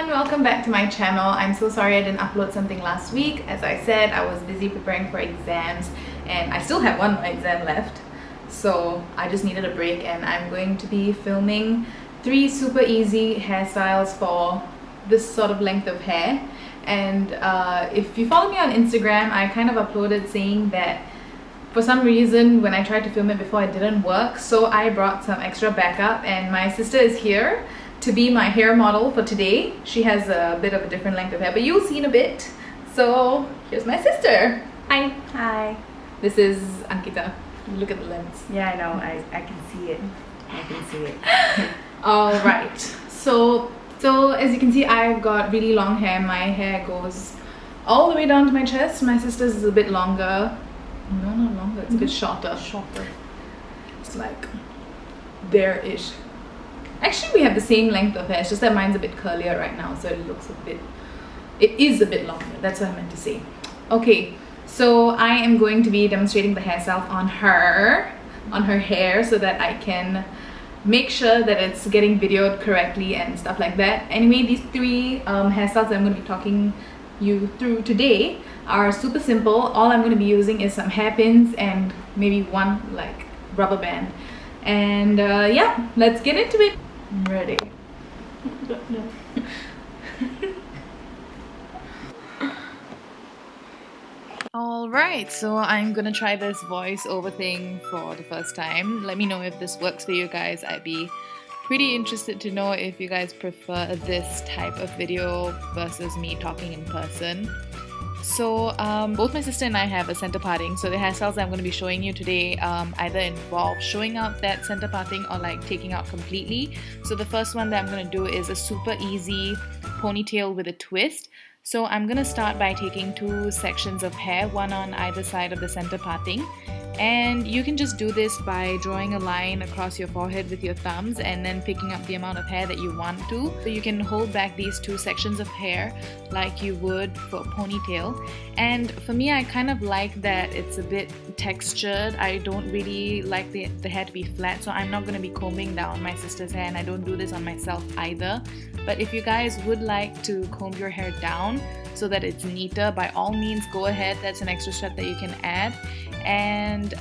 everyone, welcome back to my channel. I'm so sorry I didn't upload something last week. As I said, I was busy preparing for exams and I still have one more exam left. So I just needed a break and I'm going to be filming 3 super easy hairstyles for this sort of length of hair. And if you follow me on Instagram, I kind of uploaded saying that for some reason when I tried to film it before it didn't work, so I brought some extra backup and my sister is here to be my hair model for today. She has a bit of a different length of hair, but you'll see in a bit. So here's my sister. Hi. Hi. This is Ankita. Look at the lens. Yeah, I know. I can see it. I can see it. All right. So as you can see, I've got really long hair. My hair goes all the way down to my chest. My sister's is a bit longer. No, not longer. It's a bit shorter. Shorter. It's like there-ish. Actually, we have the same length of hair. It's just that mine's a bit curlier right now, so it looks a bit. It is a bit longer. That's what I meant to say. Okay, so I am going to be demonstrating the hairstyle on her hair, so that I can make sure that it's getting videoed correctly and stuff like that. Anyway, these 3 hairstyles that I'm going to be talking you through today are super simple. All I'm going to be using is some hairpins and maybe one like rubber band. And yeah, let's get into it. I'm ready. Alright, so I'm gonna try this voiceover thing for the first time. Let me know if this works for you guys. I'd be pretty interested to know if you guys prefer this type of video versus me talking in person. So both my sister and I have a center parting, so the hairstyles that I'm going to be showing you today either involve showing out that center parting or like taking out completely. So the first one that I'm going to do is a super easy ponytail with a twist. So I'm going to start by taking 2 sections of hair, one on either side of the center parting. And you can just do this by drawing a line across your forehead with your thumbs and then picking up the amount of hair that you want to. So you can hold back these 2 sections of hair like you would for a ponytail. And for me, I kind of like that it's a bit textured. I don't really like the hair to be flat, so I'm not going to be combing down my sister's hair, and I don't do this on myself either. But if you guys would like to comb your hair down so that it's neater, by all means go ahead. That's an extra step that you can add. And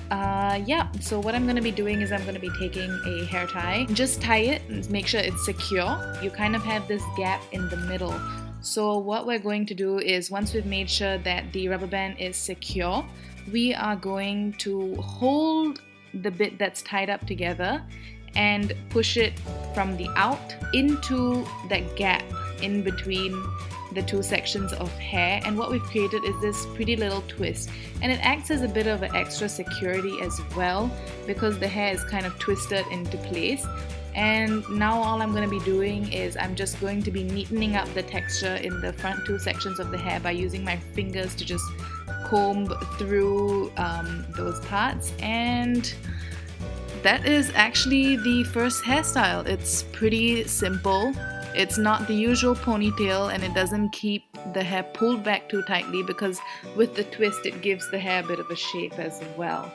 yeah, so what I'm going to be doing is I'm going to be taking a hair tie. Just tie it and make sure it's secure. You kind of have this gap in the middle. So what we're going to do is, once we've made sure that the rubber band is secure, we are going to hold the bit that's tied up together and push it from the out into that gap in between the 2 sections of hair. And what we've created is this pretty little twist, and it acts as a bit of an extra security as well because the hair is kind of twisted into place. And now all I'm going to be doing is I'm just going to be neatening up the texture in the front 2 sections of the hair by using my fingers to just comb through those parts. And that is actually the first hairstyle. It's pretty simple. It's not the usual ponytail, and it doesn't keep the hair pulled back too tightly because with the twist it gives the hair a bit of a shape as well.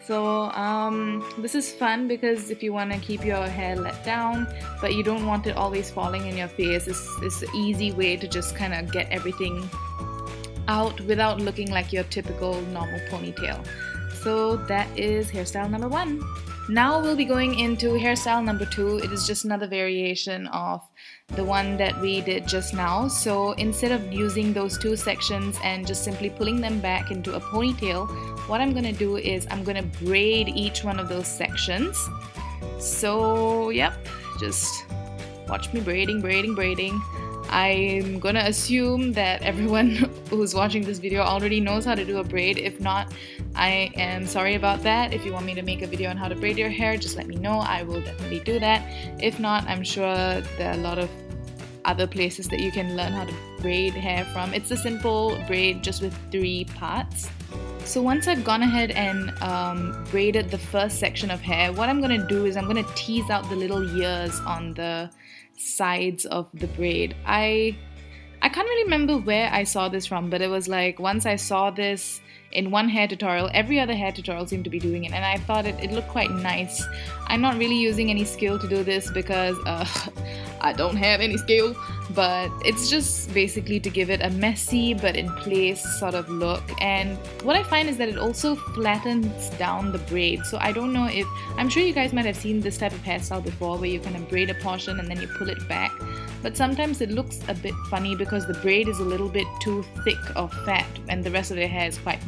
So this is fun because if you want to keep your hair let down but you don't want it always falling in your face, it's an easy way to just kind of get everything out without looking like your typical normal ponytail. So that is hairstyle number 1. Now we'll be going into hairstyle number 2. It is just another variation of the one that we did just now. So instead of using those 2 sections and just simply pulling them back into a ponytail, what I'm going to do is I'm going to braid each one of those sections. So yep, just watch me braiding. I'm gonna assume that everyone who's watching this video already knows how to do a braid. If not, I am sorry about that. If you want me to make a video on how to braid your hair, just let me know. I will definitely do that. If not, I'm sure there are a lot of other places that you can learn how to braid hair from. It's a simple braid just with 3 parts. So once I've gone ahead and braided the first section of hair, what I'm going to do is I'm going to tease out the little ears on the sides of the braid. I can't really remember where I saw this from, but it was like once I saw this in one hair tutorial, every other hair tutorial seemed to be doing it, and I thought it looked quite nice. I'm not really using any skill to do this because I don't have any skill, but it's just basically to give it a messy but in place sort of look. And what I find is that it also flattens down the braid, so I don't know if, I'm sure you guys might have seen this type of hairstyle before where you kind of braid a portion and then you pull it back, but sometimes it looks a bit funny because the braid is a little bit too thick or fat and the rest of the hair is quite,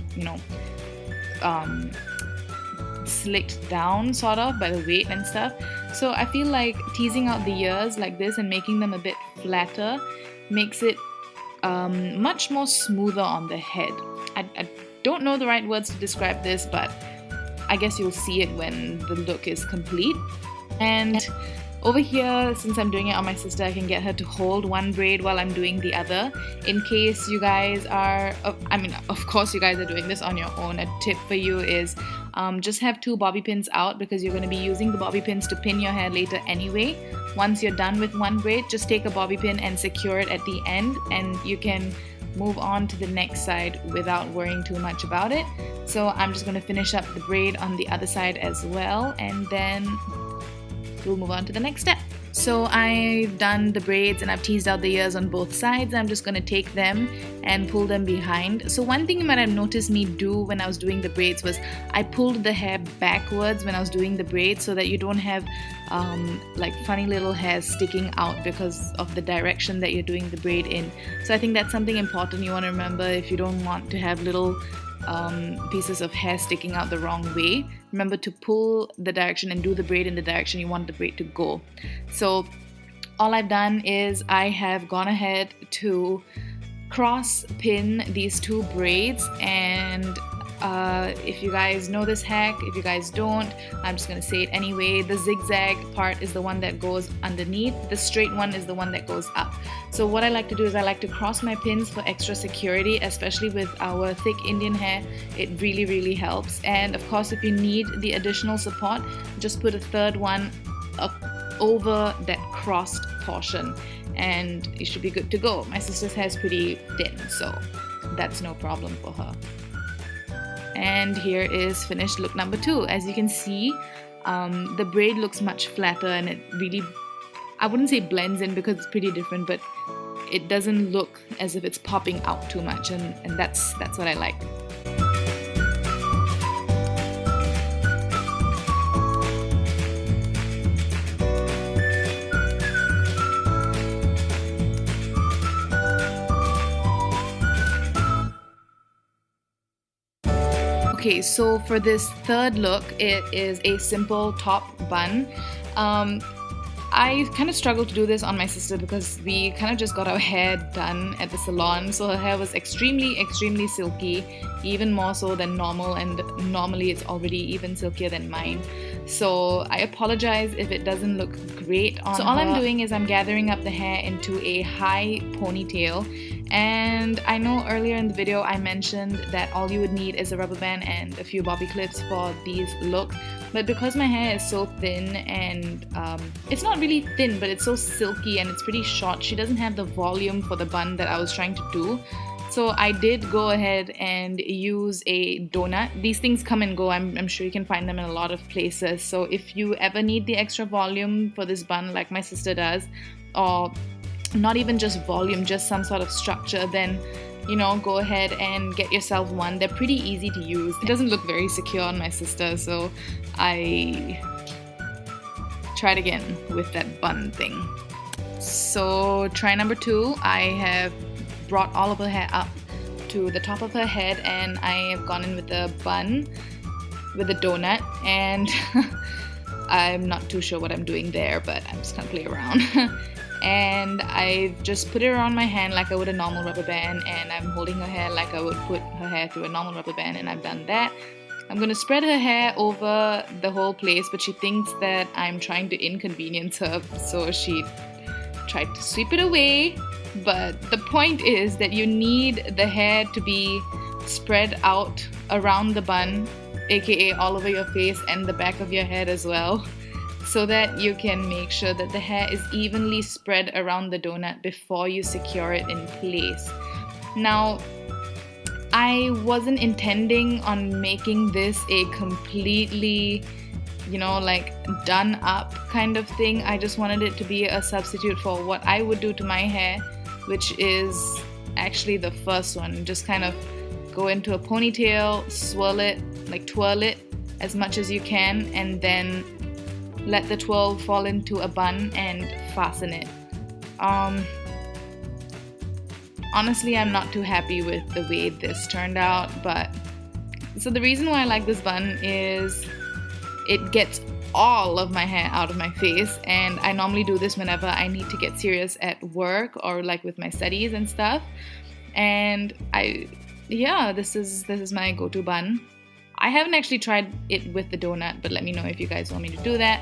slicked down sort of by the weight and stuff. So I feel like teasing out the ears like this and making them a bit flatter makes it much more smoother on the head. I don't know the right words to describe this, but I guess you'll see it when the look is complete. And over here, since I'm doing it on my sister, I can get her to hold one braid while I'm doing the other. In case you guys are, of course you guys are doing this on your own. A tip for you is just have 2 bobby pins out because you're going to be using the bobby pins to pin your hair later anyway. Once you're done with one braid, just take a bobby pin and secure it at the end, and you can move on to the next side without worrying too much about it. So I'm just going to finish up the braid on the other side as well, and then we'll move on to the next step. So I've done the braids and I've teased out the ears on both sides. I'm just going to take them and pull them behind. So one thing you might have noticed me do when I was doing the braids was I pulled the hair backwards when I was doing the braids so that you don't have like funny little hairs sticking out because of the direction that you're doing the braid in. So I think that's something important you want to remember if you don't want to have little pieces of hair sticking out the wrong way. Remember to pull the direction and do the braid in the direction you want the braid to go. So all I've done is I have gone ahead to cross pin these 2 braids, and if you guys know this hack, if you guys don't, I'm just going to say it anyway. The zigzag part is the one that goes underneath, the straight one is the one that goes up. So what I like to do is I like to cross my pins for extra security, especially with our thick Indian hair. It really helps. And of course, if you need the additional support, just put a third one over that crossed portion and you should be good to go. My sister's hair is pretty thin, so that's no problem for her. And here is finished look number 2. As you can see, the braid looks much flatter and it really, I wouldn't say blends in because it's pretty different, but it doesn't look as if it's popping out too much, and that's what I like. Okay, so for this third look, it is a simple top bun. I kind of struggled to do this on my sister because we kind of just got our hair done at the salon, so her hair was extremely silky, even more so than normal, and normally it's already even silkier than mine. So I apologize if it doesn't look great on her. So all I'm doing is I'm gathering up the hair into a high ponytail. And I know earlier in the video I mentioned that all you would need is a rubber band and a few bobby clips for these looks, but because my hair is so thin and it's not really thin, but it's so silky and it's pretty short, she doesn't have the volume for the bun that I was trying to do. So I did go ahead and use a donut. These things come and go. I'm sure you can find them in a lot of places. So if you ever need the extra volume for this bun like my sister does, or not even just volume, just some sort of structure, then go ahead and get yourself one. They're pretty easy to use. It doesn't look very secure on my sister, so I tried again with that bun thing. So try number 2. I have brought all of her hair up to the top of her head and I have gone in with a bun with a donut, and I'm not too sure what I'm doing there, but I'm just gonna play around. And I've just put it around my hand like I would a normal rubber band, and I'm holding her hair like I would put her hair through a normal rubber band, and I've done that. I'm going to spread her hair over the whole place, but she thinks that I'm trying to inconvenience her, so she tried to sweep it away. But the point is that you need the hair to be spread out around the bun, aka all over your face and the back of your head as well. so that you can make sure that the hair is evenly spread around the donut before you secure it in place. Now, I wasn't intending on making this a completely, like done up kind of thing. I just wanted it to be a substitute for what I would do to my hair, which is actually the first one. Just kind of go into a ponytail, swirl it, like twirl it as much as you can, and then let the twirl fall into a bun and fasten it. Honestly, I'm not too happy with the way this turned out, but so the reason why I like this bun is it gets all of my hair out of my face, and I normally do this whenever I need to get serious at work or like with my studies and stuff. And this is my go-to bun. I haven't actually tried it with the donut, but let me know if you guys want me to do that.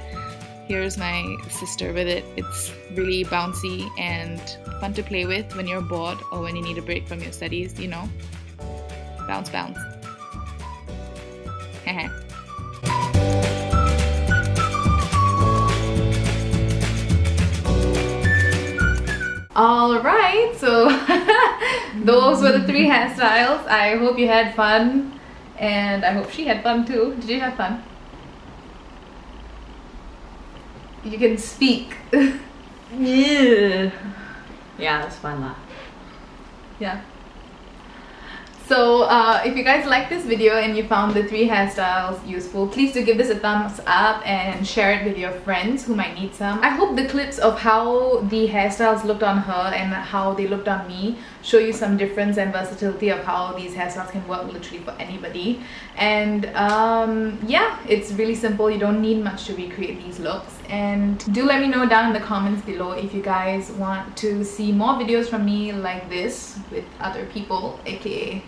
Here's my sister with it. It's really bouncy and fun to play with when you're bored or when you need a break from your studies, Bounce, bounce. Alright, so those were the 3 hairstyles. I hope you had fun, and I hope she had fun too. Did you have fun? You can speak. Yeah, it's fun lah. Yeah. So if you guys like this video and you found the 3 hairstyles useful, please do give this a thumbs up and share it with your friends who might need some. I hope the clips of how the hairstyles looked on her and how they looked on me show you some difference and versatility of how these hairstyles can work literally for anybody. And yeah, it's really simple. You don't need much to recreate these looks. And do let me know down in the comments below if you guys want to see more videos from me like this with other people, aka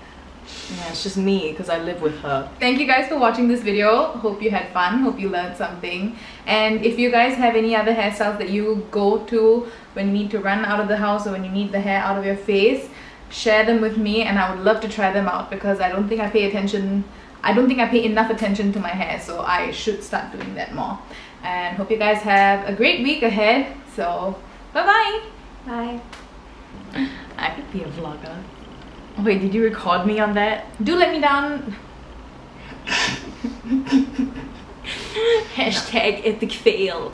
yeah, it's just me because I live with her. Thank you guys for watching this video. Hope you had fun. Hope you learned something. And if you guys have any other hairstyles that you go to when you need to run out of the house or when you need the hair out of your face, share them with me, and I would love to try them out because I don't think I pay enough attention to my hair, so I should start doing that more. And hope you guys have a great week ahead. So bye-bye. Bye. I could be a vlogger. Wait, did you record me on that? Do let me down. Hashtag epic fail.